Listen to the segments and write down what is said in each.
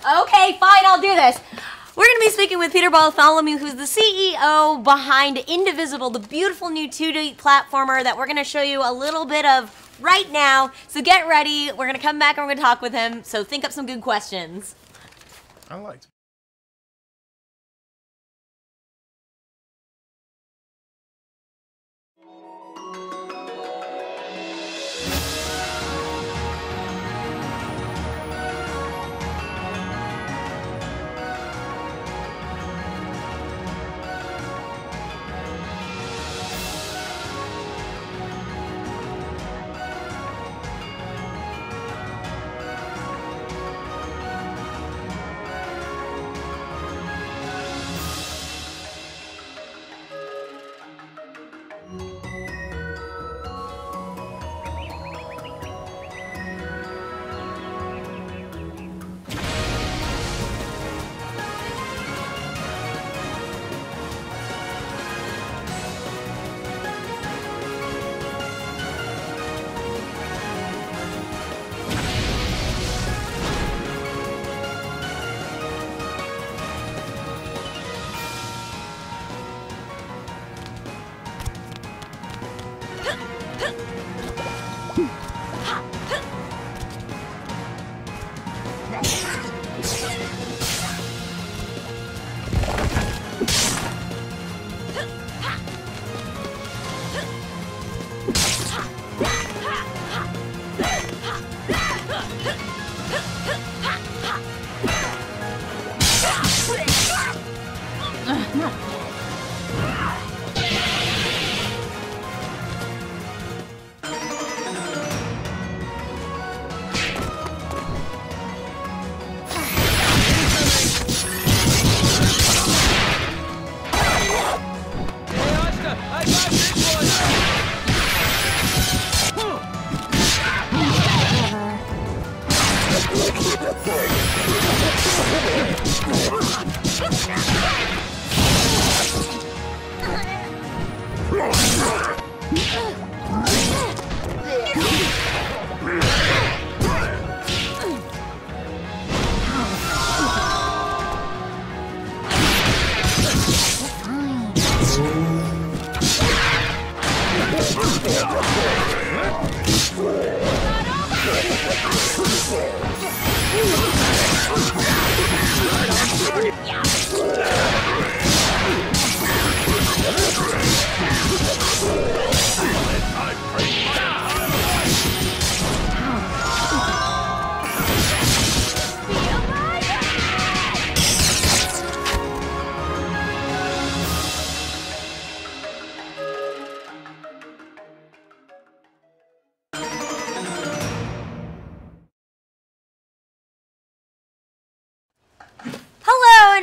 Okay, fine, I'll do this. We're going to be speaking with Peter Bartholomew, who's the CEO behind Indivisible, the beautiful new 2D platformer that we're going to show you a little bit of right now. So get ready. We're going to come back and we're going to talk with him. So think up some good questions. I liked.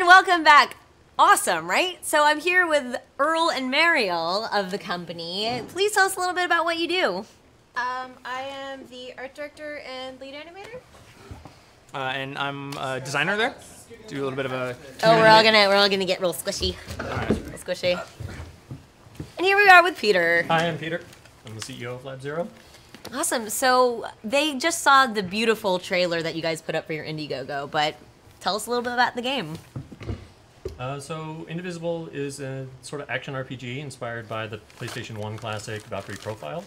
Welcome back. Awesome, right? So I'm here with Earl and Mariel of the company. Please tell us a little bit about what you do. I am the art director and lead animator. And I'm a designer there. Do a little bit of a. Oh, we're all gonna get real squishy. Real squishy. And here we are with Peter. Hi, I'm Peter. I'm the CEO of Lab Zero. Awesome. So they just saw the beautiful trailer that you guys put up for your Indiegogo, but tell us a little bit about the game. So Indivisible is a sort of action RPG inspired by the PlayStation 1 classic Valkyrie Profile.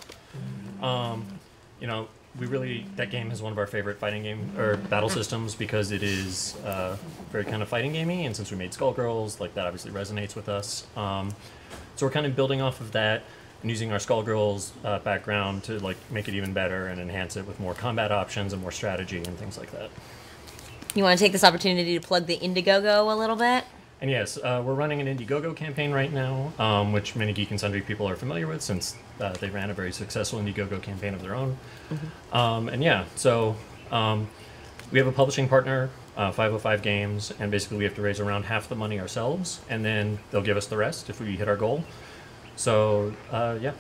You know, that game is one of our favorite fighting game or battle systems because it is very kind of fighting gamey, and since we made Skullgirls, like that obviously resonates with us. So we're kind of building off of that and using our Skullgirls background to like make it even better and enhance it with more combat options and more strategy and things like that. You want to take this opportunity to plug the Indiegogo a little bit? And yes, we're running an Indiegogo campaign right now, which many Geek and Sundry people are familiar with since they ran a very successful Indiegogo campaign of their own. Mm-hmm. And yeah, so we have a publishing partner, 505 Games, and basically we have to raise around half the money ourselves, and then they'll give us the rest if we hit our goal. So yeah,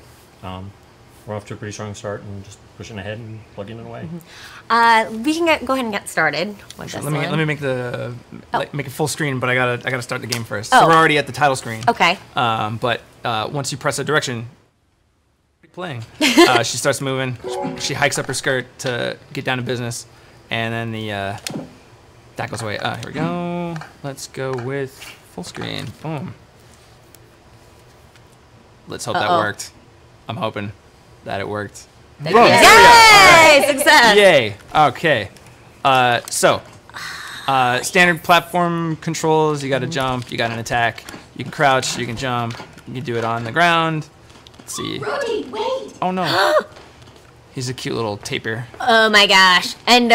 we're off to a pretty strong start and just pushing ahead and plugging it away. Mm-hmm. We can go ahead and get started with this Let me make make it full screen, but I gotta start the game first. Oh. So we're already at the title screen. Okay. But once you press a direction, playing, she starts moving. She hikes up her skirt to get down to business, and then That goes away. Here we go. Let's go with full screen. Boom. Let's hope that worked. I'm hoping that it worked. Boom. Yay! Success! Yay. Okay. Standard platform controls. You got to jump. You got an attack. You can crouch. You can jump. You can do it on the ground. Let's see. Rudy, wait! Oh no. He's a cute little tapir. Oh my gosh! And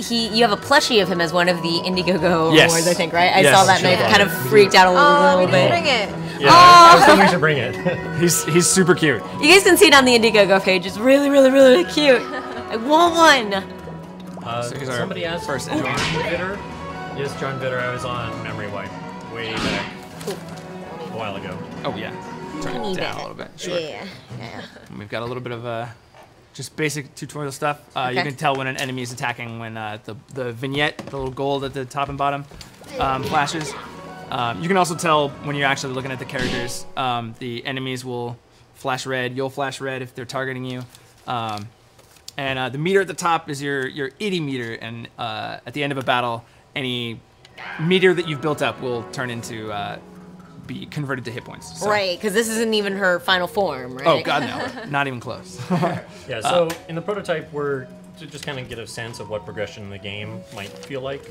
you have a plushie of him as one of the Indiegogo awards, I think, right? I saw that and I kind of freaked out a little we bit. didn't bring it. Yeah, I was thinking we should bring it. He's super cute. You guys can see it on the Indiegogo page. It's really, really, really cute. I want one. So here's our Somebody asked first John enemy. Vitter. Yes, John Vitter. I was on Memory Wipe way back a while ago. Oh yeah. Turn it down a little bit. Sure. Yeah. And we've got a little bit of just basic tutorial stuff. You can tell when an enemy is attacking when the vignette, the little gold at the top and bottom, flashes. You can also tell when you're actually looking at the characters. The enemies will flash red. You'll flash red if they're targeting you. And the meter at the top is your itty meter, and at the end of a battle, any meter that you've built up will turn into be converted to hit points. So. Right, because this isn't even her final form, right? Oh God, no, not even close. Yeah, so in the prototype, we're to just kind of get a sense of what progression in the game might feel like.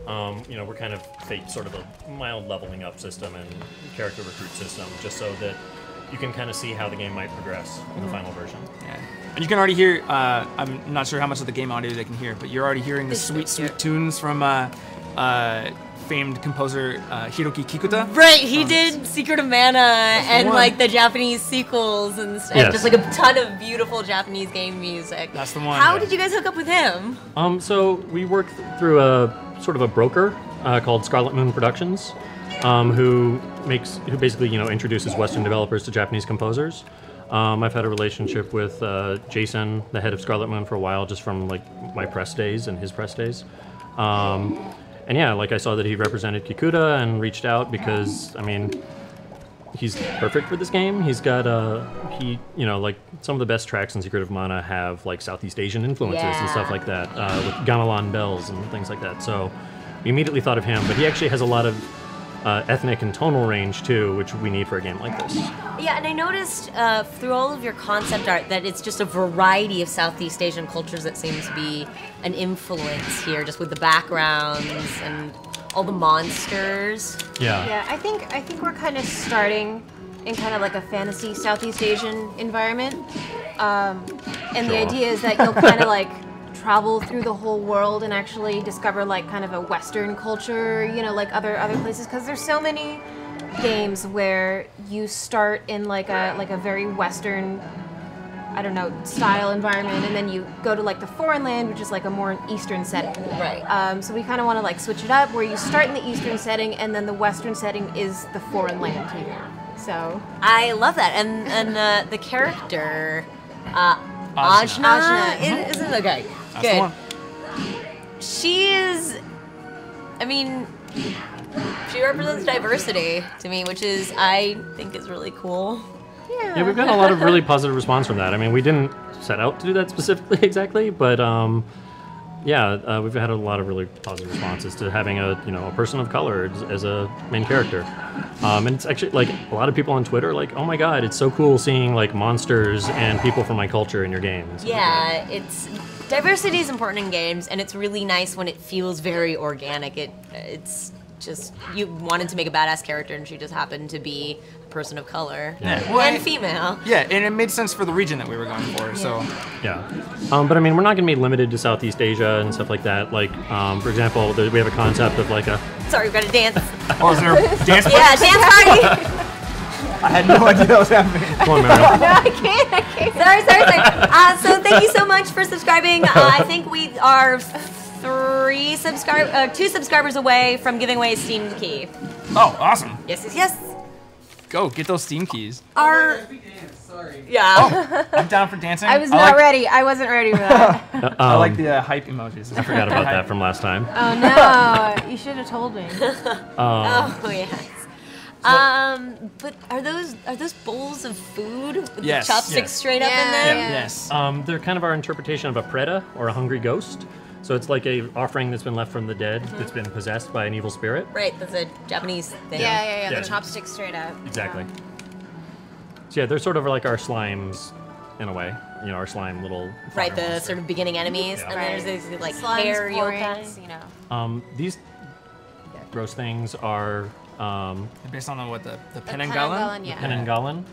We're kind of sort of a mild leveling up system and character recruit system, just so that you can kind of see how the game might progress in the final version. Yeah. And you can already hear, I'm not sure how much of the game audio they can hear, but you're already hearing the sweet, sweet tunes from famed composer Hiroki Kikuta. Right, he did Secret of Mana and like the Japanese sequels and just like a ton of beautiful Japanese game music. That's the one. How did you guys hook up with him? So we worked through a sort of a broker called Scarlet Moon Productions, who basically introduces Western developers to Japanese composers. I've had a relationship with Jason, the head of Scarlet Moon, for a while, just from like my press days and his press days. And yeah, like I saw that he represented Kikuta and reached out because, I mean, he's perfect for this game. He's got like some of the best tracks in Secret of Mana have like Southeast Asian influences and stuff like that, with gamelan bells and things like that. So we immediately thought of him, but he actually has a lot of ethnic and tonal range too, which we need for a game like this. Yeah, and I noticed through all of your concept art that it's just a variety of Southeast Asian cultures that seems to be an influence here, just with the backgrounds and all the monsters. Yeah. Yeah, I think we're kind of starting in kind of like a fantasy Southeast Asian environment, and the idea is that you'll kind of like travel through the whole world and actually discover like kind of a Western culture, like other places, because there's so many games where you start in like a very Western, I don't know, style environment, and then you go to like the foreign land, which is like a more Eastern setting. Right. So we kind of want to like switch it up, where you start in the Eastern setting, and then the Western setting is the foreign land here. So I love that, and the character Ajna. Ajna is okay. That's Good. the one. She is, I mean, she represents diversity to me, which is, I think, is really cool. Yeah, we've gotten a lot of really positive response from that. I mean, we didn't set out to do that specifically exactly, but we've had a lot of really positive responses to having a person of color as a main character. And it's actually like a lot of people on Twitter are like, oh my god, it's so cool seeing like monsters and people from my culture in your games. Yeah, diversity is important in games, and it's really nice when it feels very organic. It's just, you wanted to make a badass character, and she just happened to be a person of color and female. Yeah, and it made sense for the region that we were going for. So Yeah, but I mean, we're not going to be limited to Southeast Asia and stuff like that. Like, for example, we have a concept of like a. Sorry, we've got to dance. Oh, is there a dance? Yeah, dance party. I had no idea that was happening. Come on, Mariel. no, I can't. Sorry. So thank you so much for subscribing. I think we are 2 subscribers away from giving away a Steam key. Oh, awesome. Yes. Go, get those Steam keys. Yeah. I'm down for dancing. I was not ready. I wasn't ready for that. I like the hype emojis. I forgot about that from last time. Oh no, you should have told me. Oh yes. But are those bowls of food with the chopsticks straight up in them? Yes. They're kind of our interpretation of a preda or a hungry ghost. So it's like a offering that's been left from the dead that's been possessed by an evil spirit. Right, that's a Japanese thing. Yeah, Yeah. the chopstick straight up. Exactly. So yeah, they're sort of like our slimes in a way. You know, our slime little. Right, fire the monster. sort of beginning enemies, Yeah. and Right. there's these like Slimes, hair porings, yokai. you know. These gross things are Based on what the The Penanggalan? yeah. Penanggalan,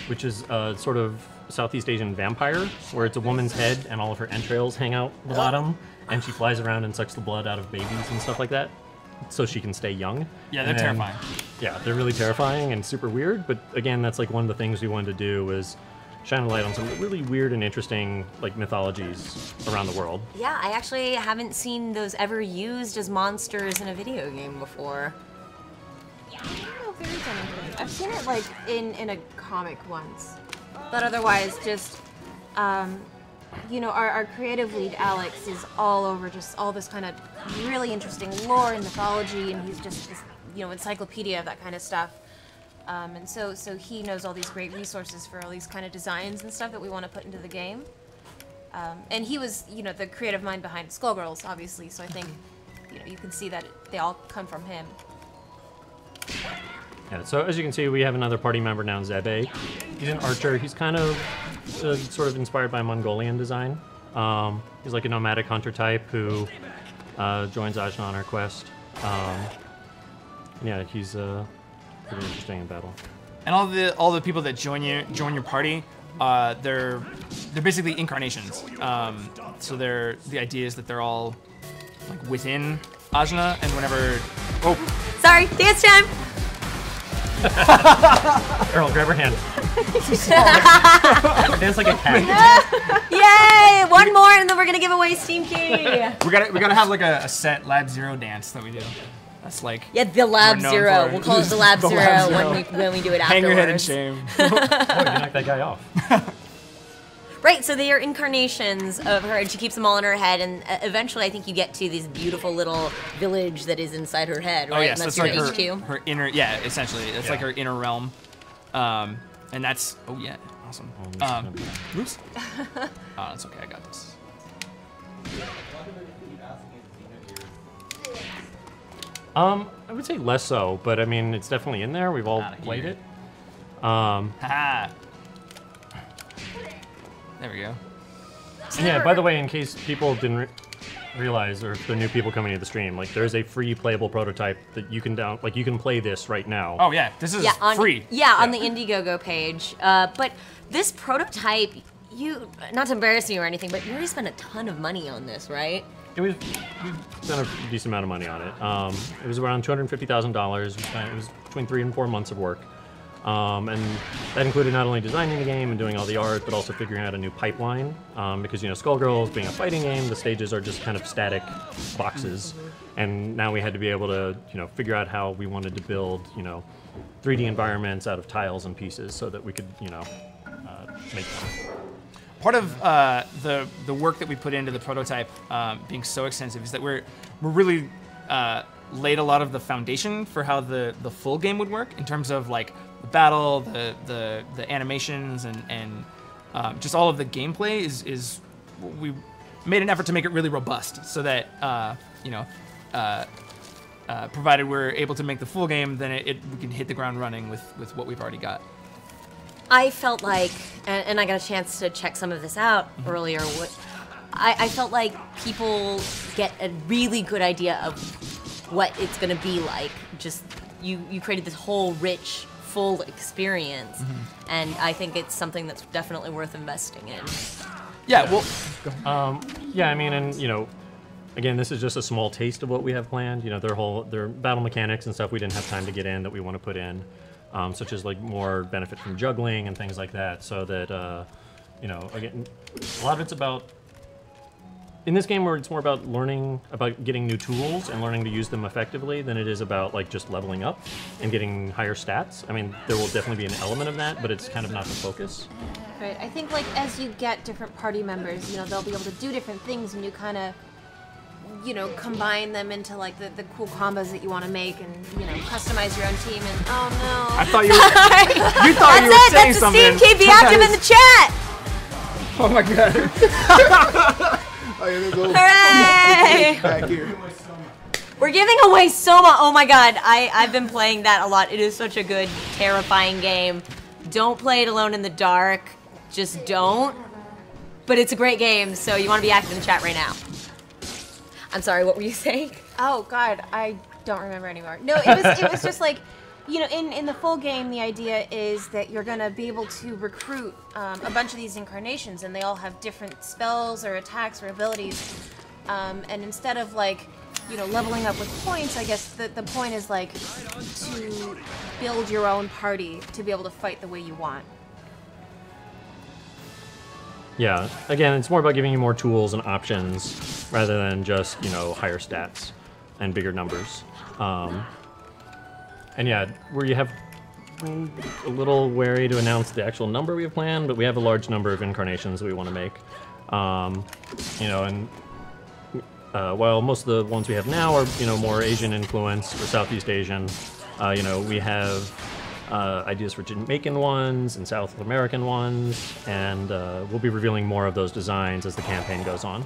which is a sort of Southeast Asian vampire, where it's a woman's head and all of her entrails hang out the bottom, and she flies around and sucks the blood out of babies and stuff like that, so she can stay young. Yeah, they're And then- terrifying. Yeah, they're really terrifying and super weird, but again, that's like one of the things we wanted to do was shine a light on some really weird and interesting like mythologies around the world. Yeah, I actually haven't seen those ever used as monsters in a video game before. I don't know if there is anything. I've seen it like in a comic once, but otherwise just you know, our creative lead Alex is all over just all this kind of really interesting lore and mythology, and he's just this, you know, encyclopedia of that kind of stuff. And so he knows all these great resources for all these kind of designs and stuff that we want to put into the game. And he was, you know, the creative mind behind Skullgirls, obviously. So I think, you know, you can see that they all come from him. Yeah, so as you can see, we have another party member now, Zebe. He's an archer. He's kind of sort of inspired by Mongolian design. He's like a nomadic hunter type who joins Ajna on our quest. Yeah, he's pretty interesting in battle. And all the people that join your party, they're basically incarnations. So the idea is that they're all like within Ajna, and whenever Sorry, dance time! Earl, grab her hand. Dance like a cat. Yay! One more, and then we're gonna give away Steam Key. we gotta have like a set Lab Zero dance that we do. That's like Yeah, the Lab We're known Zero. for it. We'll call it the Lab The Zero, Lab Zero. when we do it afterwards. hang your head in shame. Oh, you knocked that guy off. Right, so they are incarnations of her, and she keeps them all in her head, and eventually I think you get to this beautiful little village that is inside her head, right? Oh and yes, that's that's your like HQ. her inner, yeah, essentially. It's like Yeah. her inner realm. And that's, oh yeah, awesome. Oops. Oh, that's okay, I got this. I would say less so, but I mean, it's definitely in there. We've all Outta played here. it. Haha. There we go. And yeah, by the way, in case people didn't realize, or if the new people coming to the stream, like there's a free playable prototype that you can you can play this right now. Oh yeah, this is On, free. Yeah, on the Indiegogo page. But this prototype, not to embarrass you or anything, but you already spent a ton of money on this, right? We spent a decent amount of money on it. It was around $250,000. It was between 3 and 4 months of work. And that included not only designing the game and doing all the art, but also figuring out a new pipeline. Because, you know, Skullgirls being a fighting game, the stages are just kind of static boxes. And now we had to be able to, you know, figure out how we wanted to build, you know, 3D environments out of tiles and pieces so that we could, you know, make them. Part of the work that we put into the prototype being so extensive is that we're really laid a lot of the foundation for how the full game would work in terms of like the battle, the animations, and just all of the gameplay is we made an effort to make it really robust so that provided we're able to make the full game, then we can hit the ground running with what we've already got. I felt like, and I got a chance to check some of this out earlier, I felt like people get a really good idea of what it's going to be like. Just, you created this whole rich, full experience, and I think it's something that's definitely worth investing in. Yeah, well, Yeah, I mean, and you know, again, this is just a small taste of what we have planned. You know, their battle mechanics and stuff we didn't have time to get in that we want to put in, such as like more benefit from juggling and things like that. So that you know, again, a lot of it's about in this game where it's more about learning about getting new tools and learning to use them effectively than it is about like just leveling up and getting higher stats. I mean, there will definitely be an element of that, but it's kind of not the focus. Right. I think like as you get different party members, you know, they'll be able to do different things, and you kind of, you know, combine them into like the cool combos that you want to make, and you know, customize your own team. And oh no, I thought you were saying That's something. the Steam Key. Be active in the chat. Oh my god. Hooray! Back here. We're giving away Soma. Oh my god, I've been playing that a lot. It is such a good, terrifying game. Don't play it alone in the dark. Just don't. But it's a great game, so you want to be active in the chat right now. I'm sorry, what were you saying? Oh God, I don't remember anymore. No, it was just like, you know, in the full game, the idea is that you're gonna be able to recruit a bunch of these incarnations, and they all have different spells or attacks or abilities. And instead of like, you know, leveling up with points, I guess the point is like to build your own party to be able to fight the way you want. Yeah, again, it's more about giving you more tools and options rather than just, you know, higher stats and bigger numbers. And yeah, where you have a little wary to announce the actual number we have planned, but we have a large number of incarnations that we want to make. You know, and while most of the ones we have now are, you know, more Asian influenced or Southeast Asian, you know, we have ideas for Jamaican ones and South American ones, and we'll be revealing more of those designs as the campaign goes on.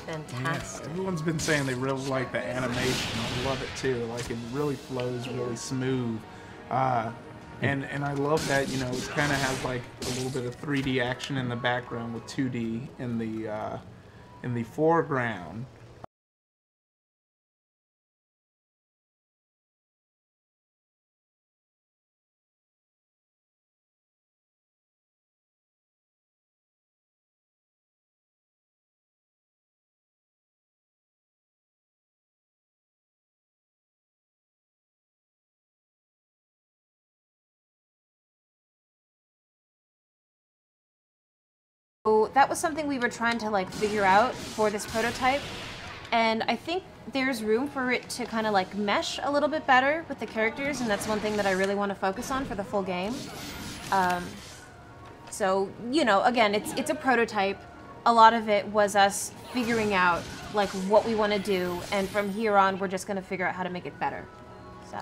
Fantastic. Yeah, everyone's been saying they really like the animation. I love it too. Like it really flows really smooth. And I love that, you know, it kind of has like a little bit of 3D action in the background with 2D in the foreground. So that was something we were trying to like figure out for this prototype, and I think there's room for it to kind of like mesh a little bit better with the characters, and that's one thing that I really want to focus on for the full game. So, you know, again, it's a prototype. A lot of it was us figuring out like what we want to do, and from here on we're just going to figure out how to make it better. So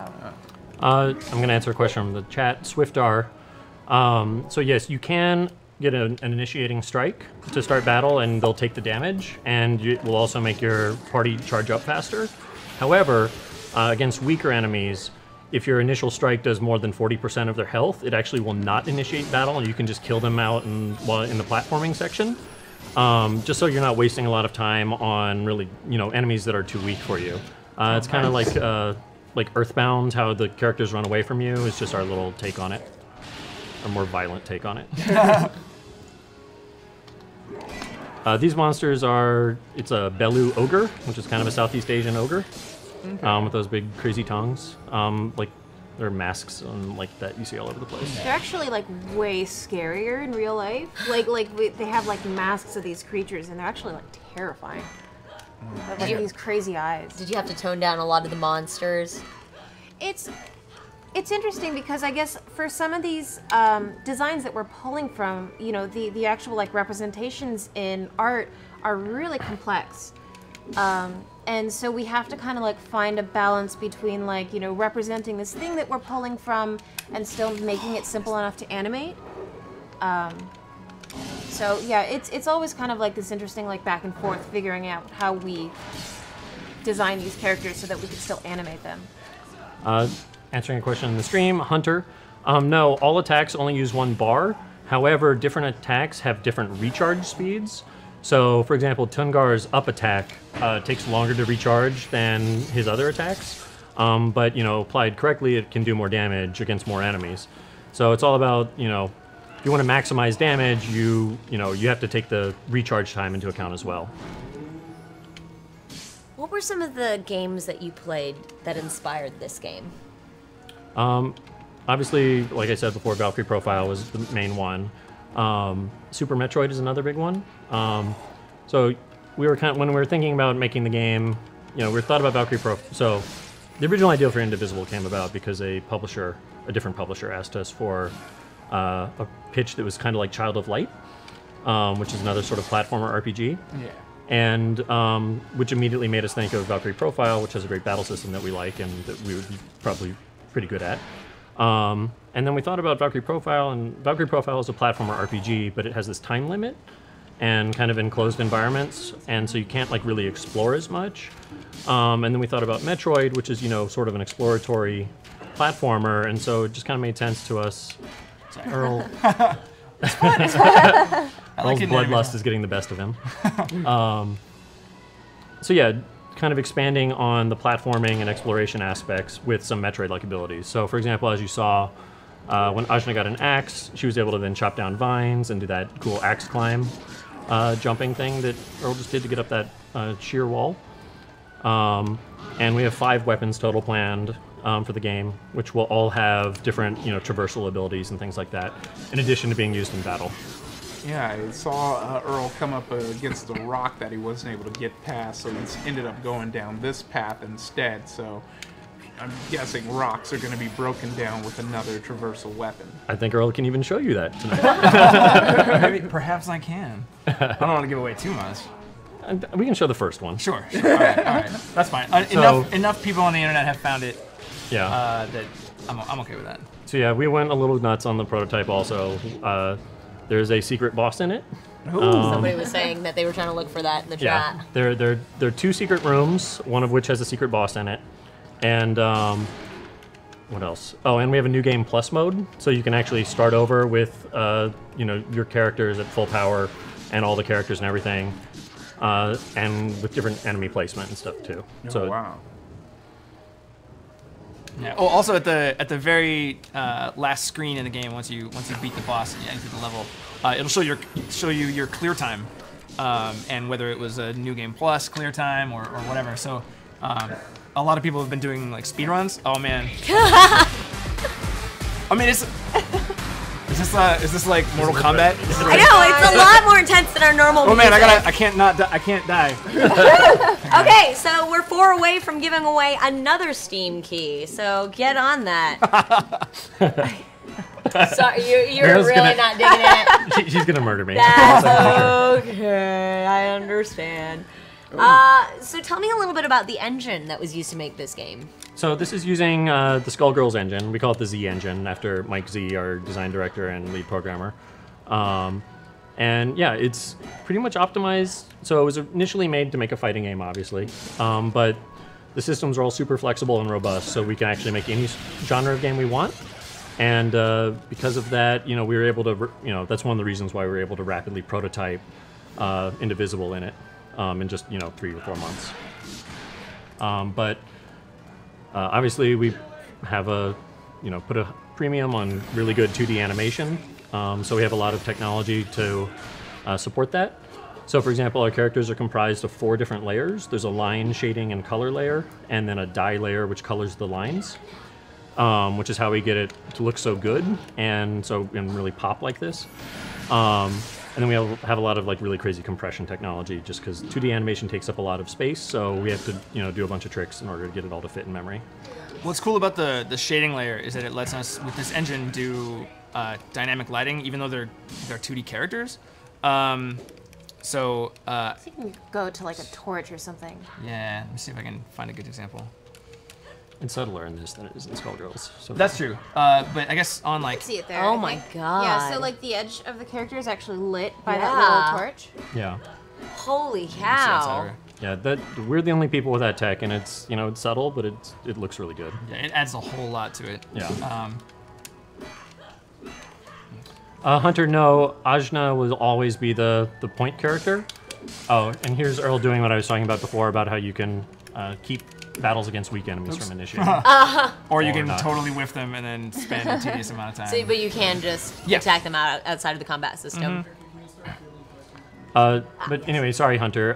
I'm going to answer a question from the chat. Swiftar. So yes, you can get an initiating strike to start battle, and they'll take the damage, and it will also make your party charge up faster. However, against weaker enemies, if your initial strike does more than 40% of their health, it actually will not initiate battle, and you can just kill them out in the platforming section. Just so you're not wasting a lot of time on really, you know, enemies that are too weak for you. It's kind of like Earthbound, how the characters run away from you. It's just our little take on it, a more violent take on it. These monsters it's a Belu ogre, which is kind of a Southeast Asian ogre, with those big crazy tongues. Like, there are masks like that you see all over the place. they're actually like way scarier in real life. They have like masks of these creatures, and they're actually like terrifying. They have, like, these crazy eyes. Did you have to tone down a lot of the monsters? It's interesting because I guess for some of these designs that we're pulling from, you know, the actual like representations in art are really complex. And so we have to kind of like find a balance between like, you know, representing this thing that we're pulling from and still making it simple enough to animate. So yeah, it's always kind of like this interesting like back and forth figuring out how we design these characters so that we can still animate them. Answering a question in the stream, Hunter. No, all attacks only use one bar. However, different attacks have different recharge speeds. So, for example, Tungar's up attack takes longer to recharge than his other attacks. But, you know, applied correctly, it can do more damage against more enemies. So it's all about, you know, if you want to maximize damage, you have to take the recharge time into account as well. What were some of the games that you played that inspired this game? Obviously, like I said before, Valkyrie Profile was the main one. Super Metroid is another big one. So we were when we were thinking about making the game, you know, we thought about Valkyrie Profile. So the original idea for Indivisible came about because a different publisher, asked us for a pitch that was kind of like Child of Light, which is another sort of platformer RPG. Yeah. And which immediately made us think of Valkyrie Profile, which has a great battle system that we like and that we would be probably pretty good at. And then we thought about Valkyrie Profile, and Valkyrie Profile is a platformer RPG, but it has this time limit. and kind of enclosed environments, and so you can't like really explore as much. And then we thought about Metroid, which is, you know, sort of an exploratory platformer, and so it just kind of made sense to us. Earl. Earl's bloodlust is getting the best of him. So yeah, kind of expanding on the platforming and exploration aspects with some Metroid-like abilities. So for example, as you saw, when Ajna got an axe, she was able to then chop down vines and do that cool axe climb jumping thing that Earl just did to get up that sheer wall. And we have 5 weapons total planned for the game, which will all have different, you know, traversal abilities and things like that, in addition to being used in battle. Yeah, I saw Earl come up against a rock that he wasn't able to get past, so he ended up going down this path instead. So I'm guessing rocks are going to be broken down with another traversal weapon. I think Earl can even show you that tonight. Maybe, perhaps I can. I don't want to give away too much. We can show the first one. Sure. All right. That's fine. Enough people on the internet have found it. Yeah. That I'm okay with that. So yeah, we went a little nuts on the prototype also. There's a secret boss in it. Somebody was saying that they were trying to look for that in the chat. There are 2 secret rooms, one of which has a secret boss in it. And what else? Oh, and we have a new game plus mode, so you can actually start over with you know, your characters at full power and all the characters and everything, and with different enemy placement and stuff too. Oh, So wow. Yeah. Oh, also at the very last screen in the game, once you beat the boss and you exit the level, it'll show you your clear time, and whether it was a new game plus clear time or whatever. So a lot of people have been doing like speed runs. Oh man. I mean, is this like Mortal Kombat? I know, it's a lot more intense than our normal Oh man, music. I can't die. Okay, so we're 4 away from giving away another Steam key, so get on that. Sorry, you're Mariel's really not digging it. she's gonna murder me. That's okay, I understand. So tell me a little bit about the engine that was used to make this game. So this is using the Skullgirls Engine. We call it the Z Engine after Mike Z, our design director and lead programmer. And yeah, it's pretty much optimized. So it was initially made to make a fighting game, obviously. But the systems are all super flexible and robust, so we can actually make any genre of game we want. And because of that, you know, we were able to, you know, that's one of the reasons why we were able to rapidly prototype Indivisible in it in just, you know, 3 or 4 months. But obviously we have put a premium on really good 2D animation. So we have a lot of technology to support that. So for example, our characters are comprised of 4 different layers. There's a line, shading, and color layer, and then a dye layer which colors the lines, which is how we get it to look so good and really pop like this. And then we have a lot of like really crazy compression technology, just because 2D animation takes up a lot of space, so we have to do a bunch of tricks in order to get it all to fit in memory. What's cool about the shading layer is that it lets us, with this engine, do dynamic lighting, even though they're 2D characters. So you can go to like a torch or something. Yeah, let me see if I can find a good example. It's subtler in this than it is in Skullgirls. So That's true. But I guess on like... I see it there. Oh I my think. god. Yeah, so like the edge of the character is actually lit by Yeah. that little torch. yeah. Holy Let's see cow. outside. Yeah, we're the only people with that tech, and it's it's subtle, but it looks really good. Yeah, it adds a whole lot to it. Yeah. Hunter, no, Ajna will always be the point character. Oh, and here's Earl doing what I was talking about before about how you can keep battles against weak enemies from initiating. Or you Or can not. totally whiff them and then spend a tedious amount of time. So, but you can just attack them outside of the combat system. But anyway, sorry, Hunter.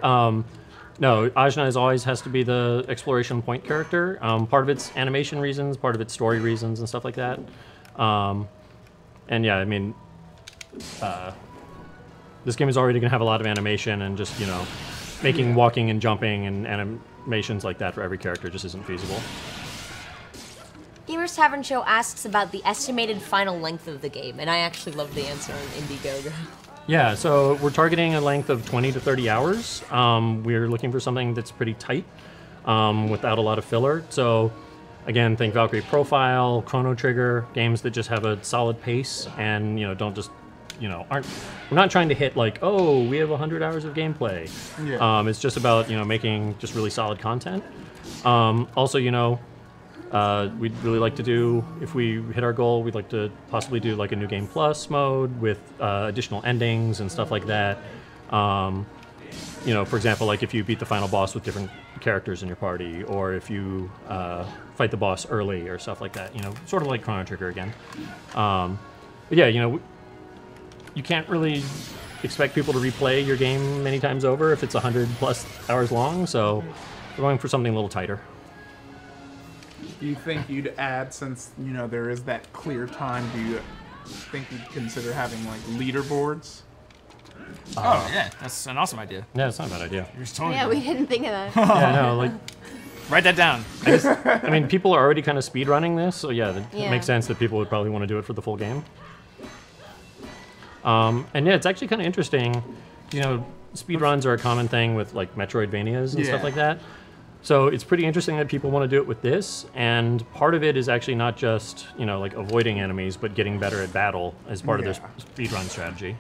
No, Ajna always has to be the exploration point character. Part of it's animation reasons, part of it's story reasons and stuff like that. And yeah, I mean, this game is already going to have a lot of animation, and just, making walking and jumping and animations like that for every character just isn't feasible. Gamers Tavern Show asks about the estimated final length of the game, and I actually love the answer on Indiegogo. Yeah, so we're targeting a length of 20 to 30 hours. We're looking for something that's pretty tight, without a lot of filler. So, again, think Valkyrie Profile, Chrono Trigger, games that just have a solid pace and, don't just, we're not trying to hit like, oh, we have 100 hours of gameplay. Yeah. It's just about making just really solid content. Also, we'd really like to do, if we hit our goal, we'd like to possibly do like a new game plus mode with additional endings and stuff like that. For example, like if you beat the final boss with different characters in your party, or if you fight the boss early or stuff like that, sort of like Chrono Trigger again. But yeah, you can't really expect people to replay your game many times over if it's 100+ hours long, so we're going for something a little tighter. Do you think you'd add, since there is that clear time, do you think you'd consider having like leaderboards? Oh yeah, that's an awesome idea. Yeah, it's not a bad idea. You're just totally Yeah, we didn't think of that. Yeah, no, like, write that down. I mean, people are already kind of speed running this, so yeah, it Yeah. makes sense that people would probably want to do it for the full game. And yeah, it's actually kind of interesting. Speed runs are a common thing with like Metroidvanias and stuff Yeah. like that. So it's pretty interesting that people want to do it with this, and part of it is actually not just like avoiding enemies, but getting better at battle as part of their speedrun strategy.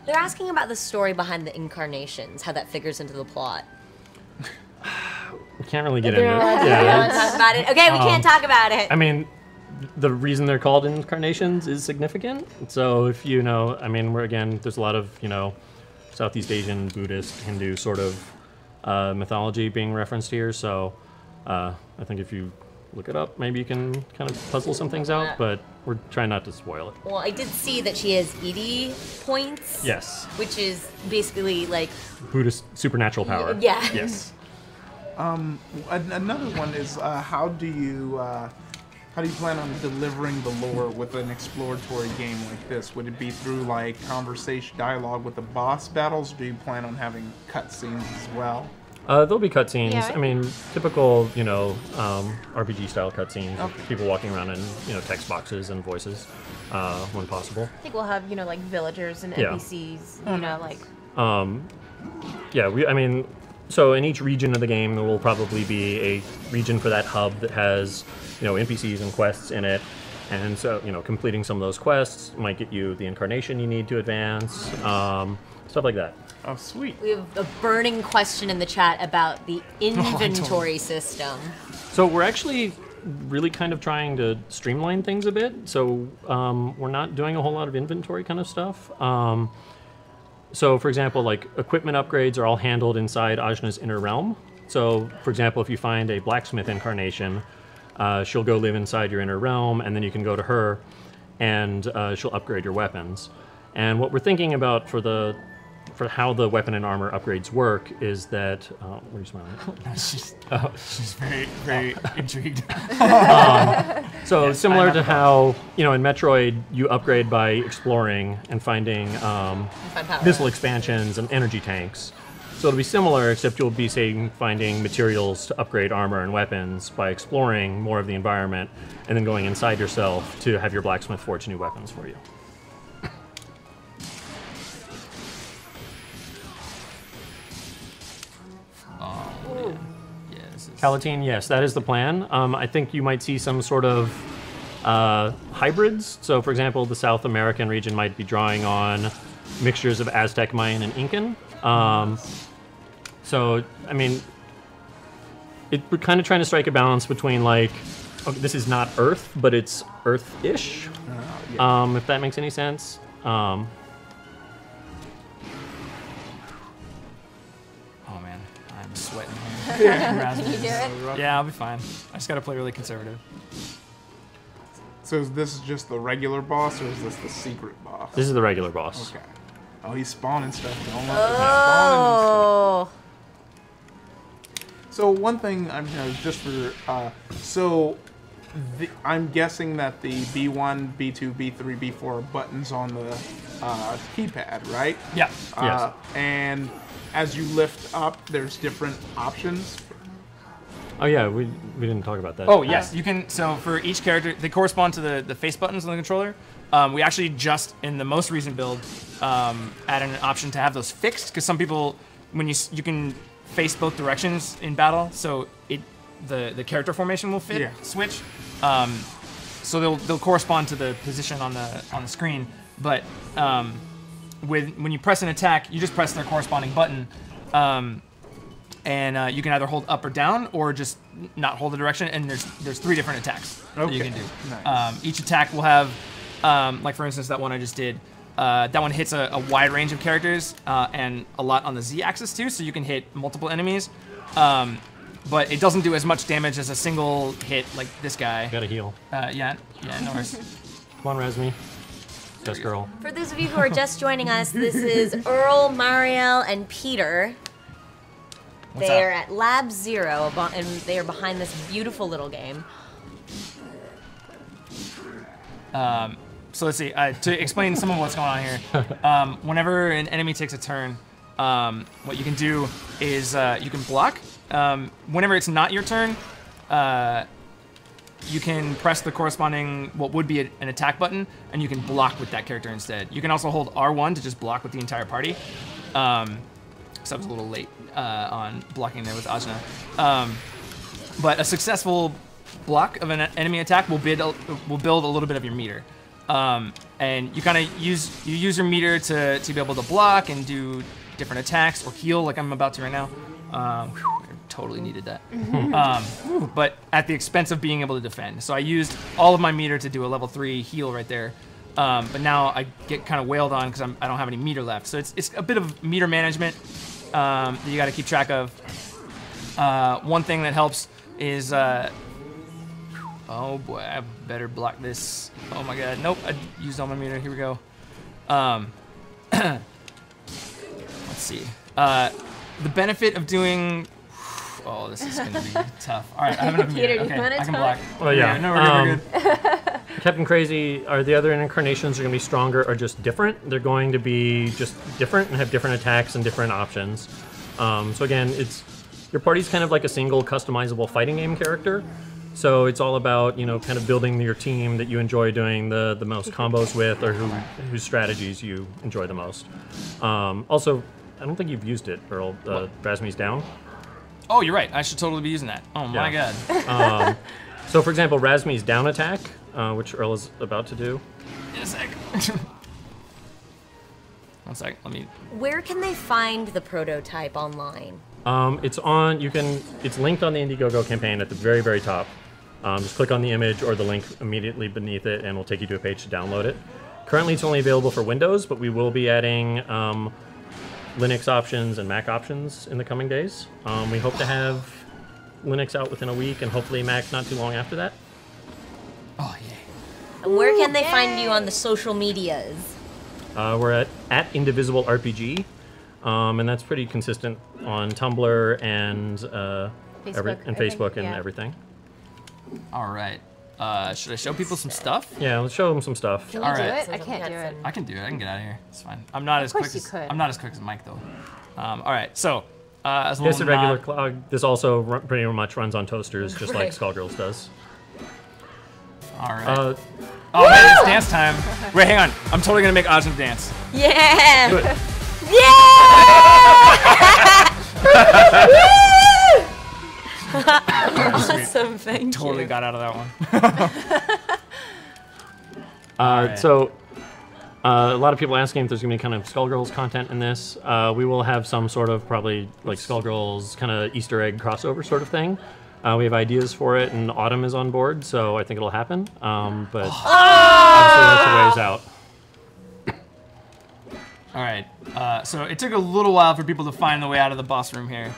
They're asking about the story behind the incarnations, how that figures into the plot. We can't really get into it. You want Yeah, to talk about it? Okay, we can't talk about it. I mean, the reason they're called incarnations is significant. So if I mean, there's a lot of Southeast Asian, Buddhist, Hindu sort of mythology being referenced here. So I think if you look it up, maybe you can kind of puzzle some things out, but we're trying not to spoil it. Well, I did see that she has ED points. Yes. Which is basically like... Buddhist supernatural power. Yeah. Yes. Another one is how do you plan on delivering the lore with an exploratory game like this? Would it be through like conversation, dialogue with the boss battles? Or do you plan on having cutscenes as well? There'll be cutscenes. Yeah. I mean, typical, RPG style cutscenes. Okay. People walking around in, text boxes and voices, when possible. I think we'll have, like villagers and Yeah. NPCs, like... Yeah, so in each region of the game, there will probably be a region for that hub that has, NPCs and quests in it. And so, completing some of those quests might get you the incarnation you need to advance, stuff like that. Oh, sweet. We have a burning question in the chat about the inventory system. So we're actually really kind of trying to streamline things a bit. So we're not doing a whole lot of inventory kind of stuff. So for example, like equipment upgrades are all handled inside Ajna's inner realm. So for example, if you find a blacksmith incarnation, she'll go live inside your inner realm, and then you can go to her and she'll upgrade your weapons. And what we're thinking about for how the weapon and armor upgrades work is that... what are you smiling at? She's very, very intrigued. So similar to how, in Metroid, you upgrade by exploring and finding missile expansions and energy tanks. So it'll be similar, except you'll be, finding materials to upgrade armor and weapons by exploring more of the environment and then going inside yourself to have your blacksmith forge new weapons for you. Palatine, yes, that is the plan. I think you might see some sort of hybrids. So, for example, the South American region might be drawing on mixtures of Aztec, Mayan, and Incan. So, I mean, we're kind of trying to strike a balance between, like, okay, this is not Earth, but it's Earth-ish, if that makes any sense. Oh man, I'm sweating here. Can you do it? Yeah, I'll be fine. I just gotta play really conservative. So is this just the regular boss, or is this the secret boss? This is the regular boss. Okay. Oh, he's spawning stuff. Don't let him spawn Oh. So one thing I'm just for I'm guessing that the B1, B2, B3, B4 are buttons on the keypad, right? Yeah. Yes. And as you lift up, there's different options. Oh yeah, we didn't talk about that. Oh yes, you can. So for each character, they correspond to the face buttons on the controller. We actually just in the most recent build added an option to have those fixed, because some people, when you can face both directions in battle, so the character formation will fit switch. so they'll correspond to the position on the screen. But when you press an attack, you just press their corresponding button, and you can either hold up or down, or just not hold the direction. And there's 3 different attacks that you can do. Nice. Each attack will have, like for instance, that one I just did. That one hits a wide range of characters and a lot on the Z-axis too, so you can hit multiple enemies. But it doesn't do as much damage as a single hit like this guy. Gotta heal. Yeah, no worries. Come on, Razmi. Yes, girl. For those of you who are just joining us, this is Earl, Mariel, and Peter. What's They up? are at Lab 0, and they are behind this beautiful little game. So let's see, to explain some of what's going on here. Whenever an enemy takes a turn, what you can do is you can block. Whenever it's not your turn, you can press the corresponding, what would be an attack button, and you can block with that character instead. You can also hold R1 to just block with the entire party. So I was a little late on blocking there with Ajna. But a successful block of an enemy attack will build a little bit of your meter. And you kind of use your meter to be able to block and do different attacks or heal like I'm about to right now. I totally needed that. But at the expense of being able to defend. So I used all of my meter to do a level 3 heal right there. But now I get kind of wailed on because I don't have any meter left. So it's a bit of meter management that you got to keep track of. One thing that helps is, oh boy, I better block this. Oh my god, nope, I used all my meter. Here we go. Let's see. The benefit of doing. Oh, this is gonna be tough. All right, I have enough meter. Peter, Okay, you wanna I can talk? block. Oh yeah. No, we're good. Captain Crazy, are the other incarnations are going to be stronger or just different? They're going to be just different and have different attacks and different options. So again, your party's kind of like a single customizable fighting game character. So it's all about, kind of building your team that you enjoy doing the most combos with, or whose strategies you enjoy the most. Also, I don't think you've used it, Earl. Razmi's down. Oh, you're right. I should totally be using that. Oh my god. So for example, Razmi's down attack, which Earl is about to do. In a sec. One sec. Let me. Where can they find the prototype online? It's linked on the Indiegogo campaign at the very, very top. Just click on the image or the link immediately beneath it, and we'll take you to a page to download it. Currently, it's only available for Windows, but we will be adding Linux options and Mac options in the coming days. We hope to have Linux out within a week, and hopefully Mac not too long after that. Oh yeah. And where can they find you on the social medias? We're at Indivisible RPG, and that's pretty consistent on Tumblr and Facebook and everything. All right. Should I show people some stuff? Yeah, let's show them some stuff. Can All you do right. it? I can't do it. I can do it. I can get out of here. It's fine. I'm not as quick course you as could. I'm not as quick as Mike though. All right. So as a Just a little regular nod- clog. This also pretty much runs on toasters, just like Right. Skullgirls does. All right. Uh, Man, it's dance time. Wait, hang on. I'm totally gonna make Ajna dance. Yeah! do it. Awesome, thank Totally you. got out of that one. Alright. So, a lot of people asking if there's gonna be kind of Skullgirls content in this. We will have some sort of probably like Skullgirls kind of Easter egg crossover sort of thing. We have ideas for it, and Autumn is on board, so I think it'll happen. But obviously that's a ways out. All right. So it took a little while for people to find the way out of the boss room here.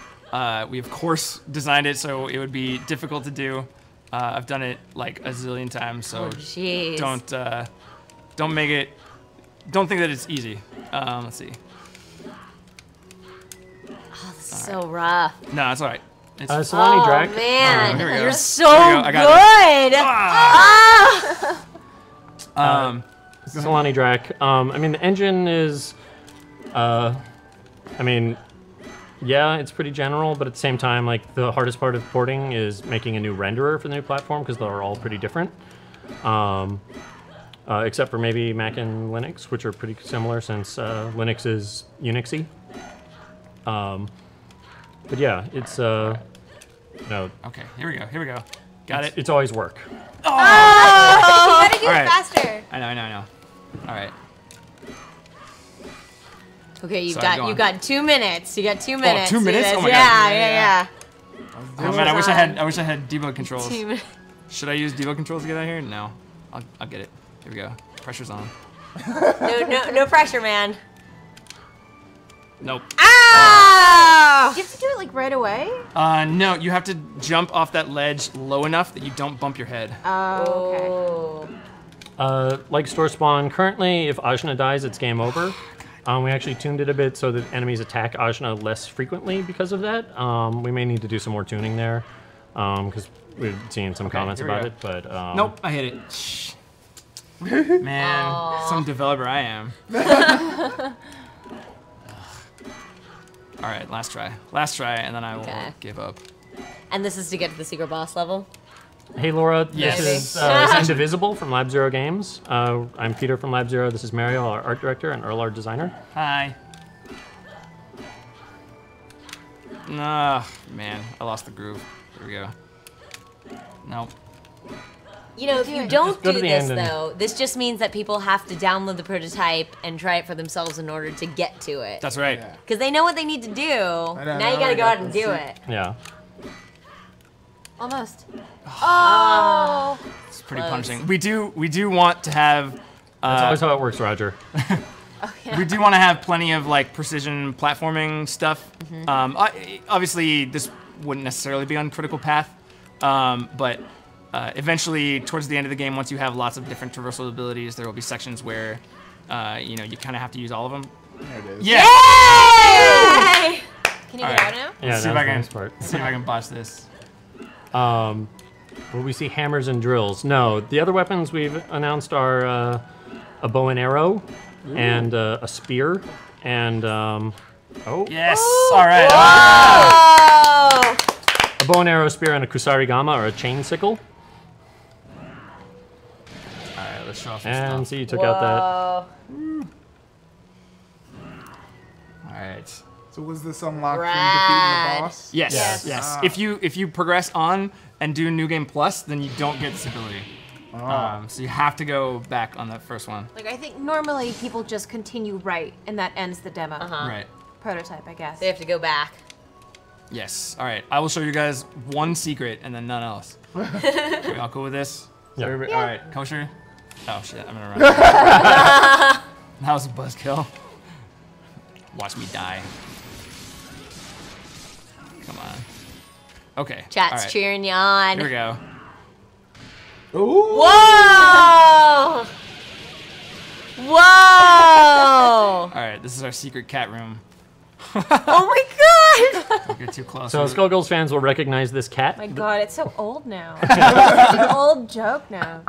We of course designed it so it would be difficult to do. I've done it like a zillion times, so Jeez. don't make it. Don't think that it's easy. Let's see. Oh, this is so rough. No, it's all right. It's Solani Oh, Drac. man. here we go. You're so Here we go. I got good. Solani Drac. I mean, the engine is, yeah, it's pretty general, but at the same time, like, the hardest part of porting is making a new renderer for the new platform, because they're all pretty different. Except for maybe Mac and Linux, which are pretty similar, since Linux is Unixy. But yeah, it's, no. Okay, here we go. Got it. It's always work. You gotta do All it right. faster. I know. All right. Okay, Sorry, you've got 2 minutes. You got 2 minutes. 2 minutes? Do Oh this. my God. Yeah. Oh man, I wish I had debug controls. 2 minutes. Should I use debug controls to get out here? No. I'll get it. Here we go. Pressure's on. No pressure, man. Nope. Ah! Do you have to do it like right away? No, you have to jump off that ledge low enough that you don't bump your head. Oh, okay. Like store spawn, currently if Ajna dies, it's game over. We actually tuned it a bit so that enemies attack Ajna less frequently because of that. We may need to do some more tuning there because we've seen some comments here we about go. it. But Nope, I hit it. Shh. Man, some developer I am. All right, last try, and then I will give up. And this is to get to the secret boss level? Hey Laura, Yes. this is Indivisible from Lab Zero Games. I'm Peter from Lab Zero. This is Mariel, our art director, and Earl, our designer. Hi. Nah, man, I lost the groove. Here we go. Nope. You know, if you don't go do to the this, end and- though, this just means that people have to download the prototype and try it for themselves in order to get to it. That's right. Because they know what they need to do. Now you gotta go out and do it. Yeah. Almost. It's pretty Close. punishing. We do want to have. That's always how it works, Roger. We do want to have plenty of like precision platforming stuff. Obviously, this wouldn't necessarily be on critical path, but eventually, towards the end of the game, once you have lots of different traversal abilities, there will be sections where you kind of have to use all of them. There it is. Yeah. Yay! Can you All get right. out now? Yeah, See if that's I the can nice part. see if I can botch this. Will we see hammers and drills? No. The other weapons we've announced are a bow and arrow, and a spear, and Yes. All right. Oh! a bow and arrow, spear, and a kusarigama or a chain sickle. All right. Let's show off some And stuff. see, you took out that. All right. So was this unlocked from Rad. defeating the boss? Yes. Yes. Yes. If you progress on and do New Game Plus, then you don't get this ability. So you have to go back on that first one. Like, I think normally people just continue right, and that ends the demo. Right. Prototype, I guess. They have to go back. Yes. All right. I will show you guys one secret and then none else. Are we all cool with this? Yeah. Everybody- All right. Kosher. Oh shit! I'm gonna run. That was a buzzkill. Watch me die. Come on. Okay. Chat's all right. cheering you on. Here we go. Ooh! Whoa! Whoa! All right. This is our secret cat room. Oh my god! Don't get too close. So Skullgirls fans will recognize this cat. My God, it's so old now. It's such an old joke now.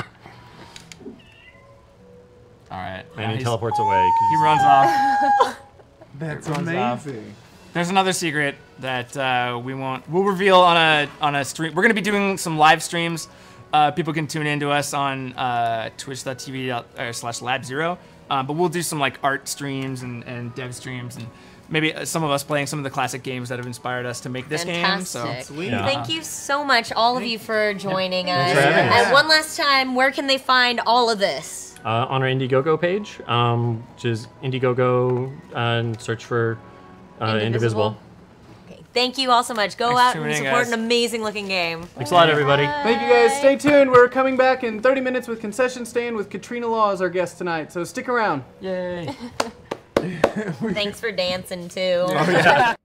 All right. And he he's- teleports away. 'cause He runs off. That's It runs off. amazing. There's another secret that we'll reveal on a stream. We're gonna be doing some live streams. People can tune in to us on twitch.tv/LabZero. But we'll do some like art streams and dev streams and maybe some of us playing some of the classic games that have inspired us to make this game. So Fantastic. Yeah. Thank you so much, all of you, for joining us. for having us. And one last time, where can they find all of this? on our Indiegogo page, which is Indiegogo, and search for Indivisible. Okay, thank you all so much. Go Thanks out for and tuning in, support guys. an amazing looking game. Thanks a lot, everybody. Thank you guys. Stay tuned. We're coming back in 30 minutes with Concession Stand with Katrina Law as our guest tonight. So stick around. yay. Thanks for dancing too. Oh, yeah.